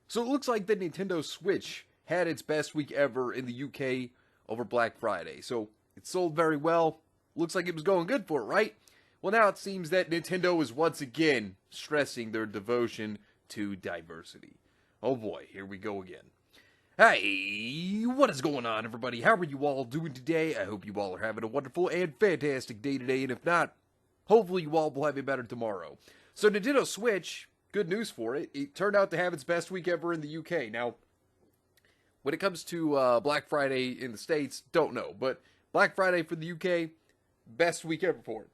So it looks like the Nintendo Switch had its best week ever in the UK over Black Friday. So it sold very well. Looks like it was going good for it, right? Well, now it seems that Nintendo is once again stressing their devotion to diversity. Oh boy, here we go again. Hey, what is going on, everybody? How are you all doing today? I hope you all are having a wonderful and fantastic day today, and if not, hopefully you all will have a better tomorrow. So Nintendo Switch, good news for it. It turned out to have its best week ever in the UK. Now, when it comes to Black Friday in the States, don't know. But Black Friday for the UK, best week ever for it.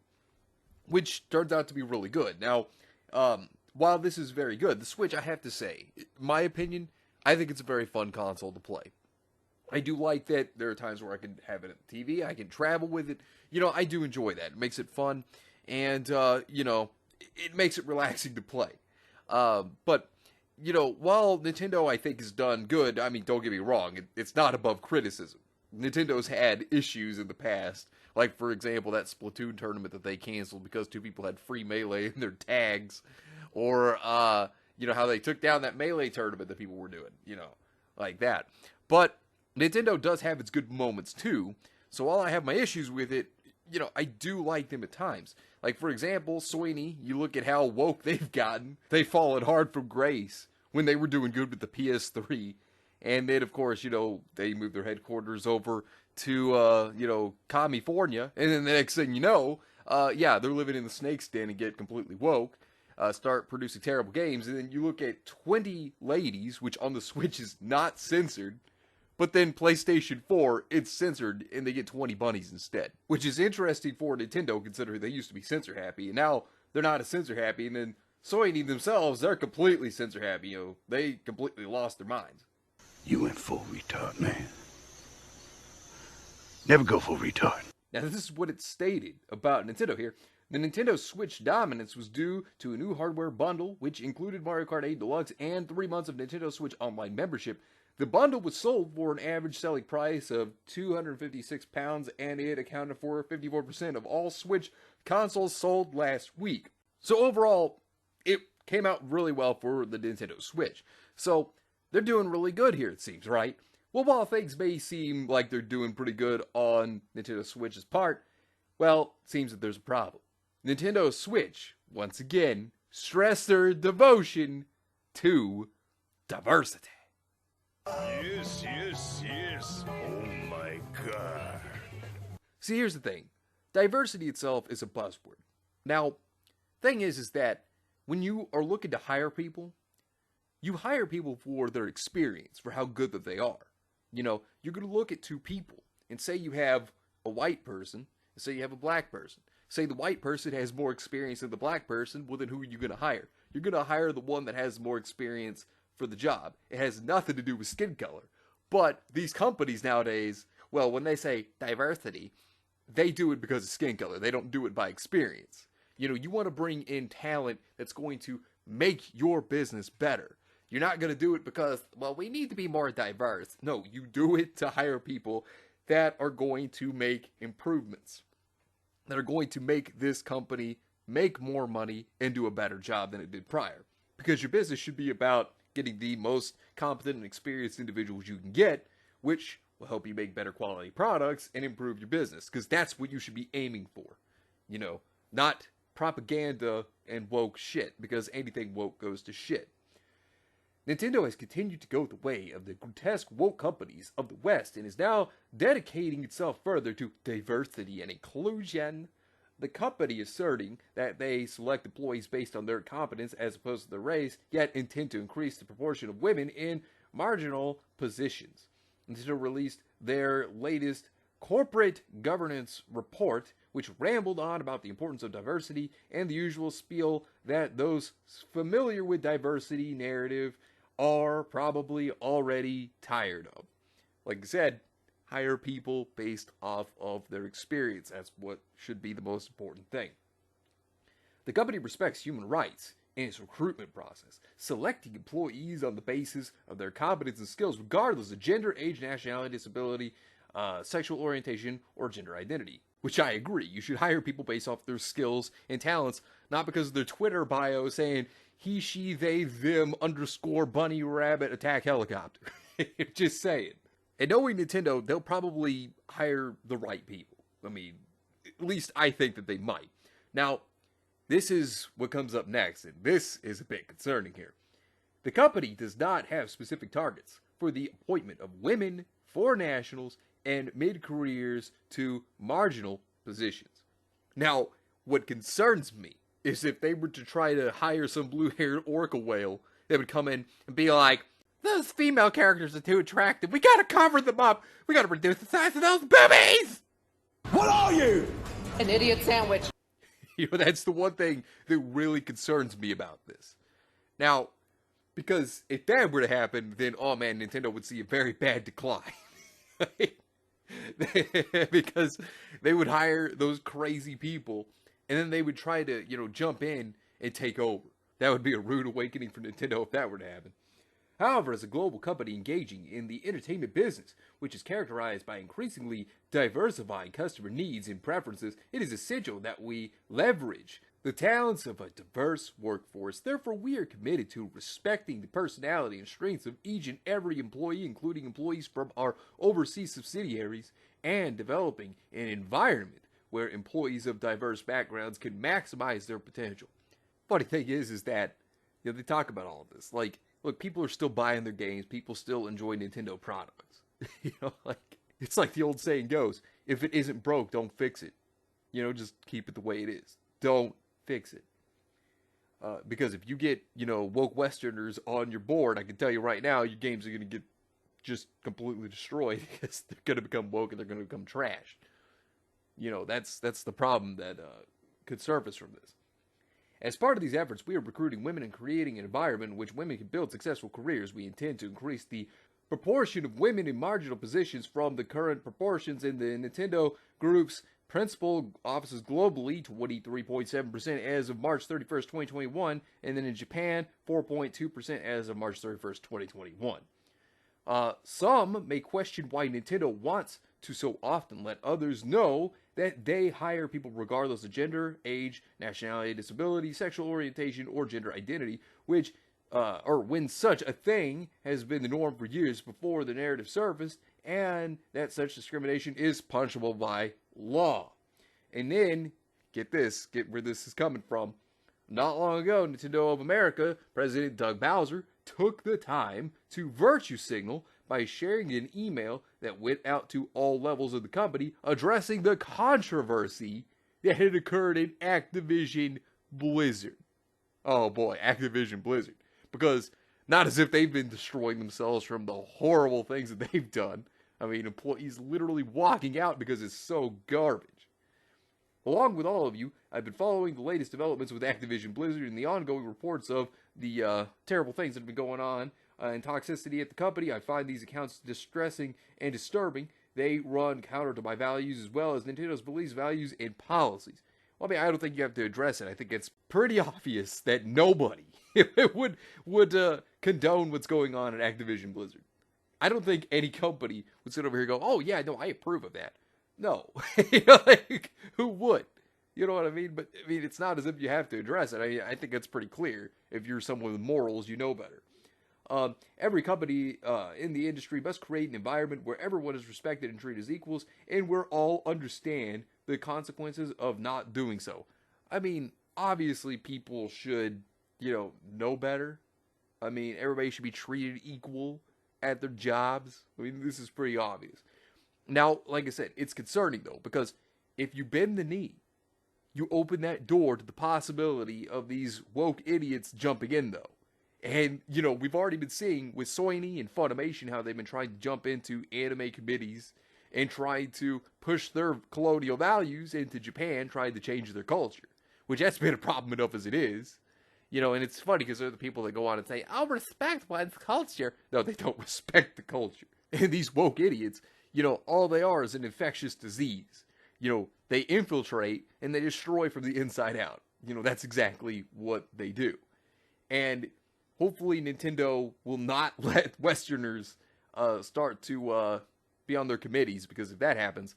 Which turns out to be really good. Now, while this is very good, the Switch, I have to say, my opinion, I think it's a very fun console to play. I do like that there are times where I can have it on the TV, I can travel with it. You know, I do enjoy that. It makes it fun, and, you know, it makes it relaxing to play. But, you know, while Nintendo, I think, has done good, I mean, don't get me wrong, it's not above criticism. Nintendo's had issues in the past, like, for example, that Splatoon tournament that they canceled because two people had free Melee in their tags, or, you know, how they took down that Melee tournament that people were doing, you know, like that. But Nintendo does have its good moments, too, so while I have my issues with it, you know, I do like them at times. Like, for example, Sony, you look at how woke they've gotten. They've fallen hard from grace when they were doing good with the PS3. And then, of course, you know, they moved their headquarters over to, you know, California. And then the next thing you know, yeah, they're living in the snake's den and get completely woke. Start producing terrible games. And then you look at 20 ladies, which on the Switch is not censored. But then PlayStation 4, it's censored, and they get 20 bunnies instead. Which is interesting for Nintendo, considering they used to be censor-happy, and now they're not as censor-happy, and then Sony themselves, they're completely censor-happy, you know. They completely lost their minds. You went full retard, man. Never go full retard. Now, this is what it stated about Nintendo here. The Nintendo Switch dominance was due to a new hardware bundle, which included Mario Kart 8 Deluxe and 3 months of Nintendo Switch Online membership. The bundle was sold for an average selling price of £256, and it accounted for 54% of all Switch consoles sold last week. So overall, it came out really well for the Nintendo Switch. So they're doing really good here, it seems, right? Well, while things may seem like they're doing pretty good on Nintendo Switch's part, well, it seems that there's a problem. Nintendo Switch, once again, stressed their devotion to diversity. Yes, yes, yes. Oh my god. See, here's the thing. Diversity itself is a buzzword. Now, thing is that when you are looking to hire people, you hire people for their experience, for how good that they are. You know, you're going to look at two people and say you have a white person and say you have a black person. Say the white person has more experience than the black person, well then who are you going to hire? You're going to hire the one that has more experience for the job. It has nothing to do with skin color. But these companies nowadays, well, when they say diversity, they do it because of skin color. They don't do it by experience. You know, you want to bring in talent that's going to make your business better. You're not going to do it because, well, we need to be more diverse. No, you do it to hire people that are going to make improvements, that are going to make this company make more money and do a better job than it did prior. Because your business should be about getting the most competent and experienced individuals you can get, which will help you make better quality products and improve your business. Because that's what you should be aiming for. You know, not propaganda and woke shit, because anything woke goes to shit. Nintendo has continued to go the way of the grotesque woke companies of the West and is now dedicating itself further to diversity and inclusion. The company asserting that they select employees based on their competence as opposed to their race, yet intend to increase the proportion of women in marginal positions. Nintendo released their latest corporate governance report, which rambled on about the importance of diversity and the usual spiel that those familiar with diversity narrative are probably already tired of. Like I said, hire people based off of their experience. That's what should be the most important thing. The company respects human rights in its recruitment process, selecting employees on the basis of their competence and skills, regardless of gender, age, nationality, disability, sexual orientation, or gender identity. which I agree. You should hire people based off their skills and talents, not because of their Twitter bio saying he, she, they, them, _ bunny, rabbit, attack helicopter. Just saying. And knowing Nintendo, they'll probably hire the right people. I mean, at least I think that they might. Now, this is what comes up next, and this is a bit concerning here. The company does not have specific targets for the appointment of women, foreign nationals, and mid-careers to marginal positions. Now, what concerns me is if they were to try to hire some blue-haired orca whale that would come in and be like, those female characters are too attractive. We gotta cover them up. We gotta reduce the size of those boobies. What are you? An idiot sandwich. You know, that's the one thing that really concerns me about this. Now, because if that were to happen, then, oh man, Nintendo would see a very bad decline. Because they would hire those crazy people, and then they would try to, jump in and take over. That would be a rude awakening for Nintendo if that were to happen. However, as a global company engaging in the entertainment business, which is characterized by increasingly diversifying customer needs and preferences, it is essential that we leverage the talents of a diverse workforce. Therefore, we are committed to respecting the personality and strengths of each and every employee, including employees from our overseas subsidiaries, and developing an environment where employees of diverse backgrounds can maximize their potential. Funny thing is that, they talk about all of this. Like, look, people are still buying their games. People still enjoy Nintendo products. It's like the old saying goes, if it isn't broke, don't fix it. Just keep it the way it is. Don't fix it. Because if you get, woke Westerners on your board, I can tell you right now, your games are going to get just completely destroyed because they're going to become woke and they're going to become trash. That's the problem that could surface from this. As part of these efforts, we are recruiting women and creating an environment in which women can build successful careers. We intend to increase the proportion of women in marginal positions from the current proportions in the Nintendo Group's principal offices globally, 23.7% as of March 31st, 2021, and then in Japan, 4.2% as of March 31st, 2021. Some may question why Nintendo wants to so often let others know that they hire people regardless of gender, age, nationality, disability, sexual orientation, or gender identity, which, or when such a thing has been the norm for years before the narrative surfaced, and that such discrimination is punishable by law. And then, get where this is coming from. Not long ago, Nintendo of America, President Doug Bowser, took the time to virtue signal by sharing an email that went out to all levels of the company addressing the controversy that had occurred in Activision Blizzard. Oh boy, Activision Blizzard. Because not as if they've been destroying themselves from the horrible things that they've done. I mean, employees literally walking out because it's so garbage. Along with all of you, I've been following the latest developments with Activision Blizzard and the ongoing reports of the terrible things that have been going on and toxicity at the company. I find these accounts distressing and disturbing. They run counter to my values as well as Nintendo's beliefs, values, and policies. Well, I mean, I don't think you have to address it. I think it's pretty obvious that nobody would condone what's going on at Activision Blizzard. I don't think any company would sit over here and go, oh yeah, no, I approve of that. No. Who would? You know what I mean? But, I mean, it's not as if you have to address it. I think that's pretty clear. If you're someone with morals, you know better. Every company in the industry must create an environment where everyone is respected and treated as equals, and where all understand the consequences of not doing so. I mean, obviously people should, know better. I mean, everybody should be treated equal at their jobs. I mean, this is pretty obvious. Now, like I said, it's concerning, though, because if you bend the knee, you open that door to the possibility of these woke idiots jumping in, though. And, we've already been seeing with Sony and Funimation how they've been trying to jump into anime committees and trying to push their colonial values into Japan, trying to change their culture, which that's been a problem enough as it is. And it's funny because they're the people that go on and say, I'll respect one's culture. No, they don't respect the culture. And these woke idiots, all they are is an infectious disease. They infiltrate and they destroy from the inside out. That's exactly what they do. And hopefully Nintendo will not let Westerners start to be on their committees, because if that happens,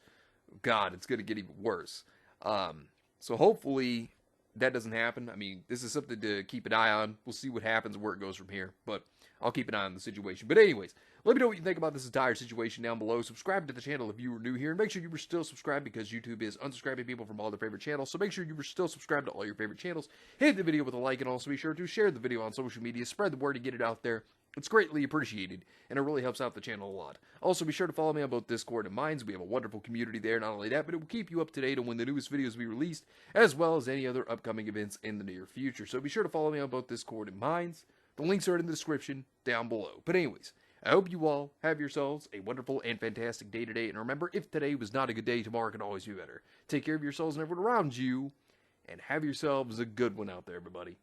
God, it's going to get even worse. So hopefully that doesn't happen. I mean, this is something to keep an eye on. We'll see what happens, where it goes from here, but I'll keep an eye on the situation. But anyways, let me know what you think about this entire situation down below. Subscribe to the channel if you were new here, and make sure you were still subscribed, because YouTube is unsubscribing people from all their favorite channels. So make sure you were still subscribed to all your favorite channels. Hit the video with a like, and also be sure to share the video on social media. Spread the word and get it out there. It's greatly appreciated, and it really helps out the channel a lot. Also, be sure to follow me on both Discord and Minds. We have a wonderful community there. Not only that, but it will keep you up to date on when the newest videos will be released, as well as any other upcoming events in the near future. So be sure to follow me on both Discord and Minds. The links are in the description down below. But anyways, I hope you all have yourselves a wonderful and fantastic day today. And remember, if today was not a good day, tomorrow can always be better. Take care of yourselves and everyone around you, and have yourselves a good one out there, everybody.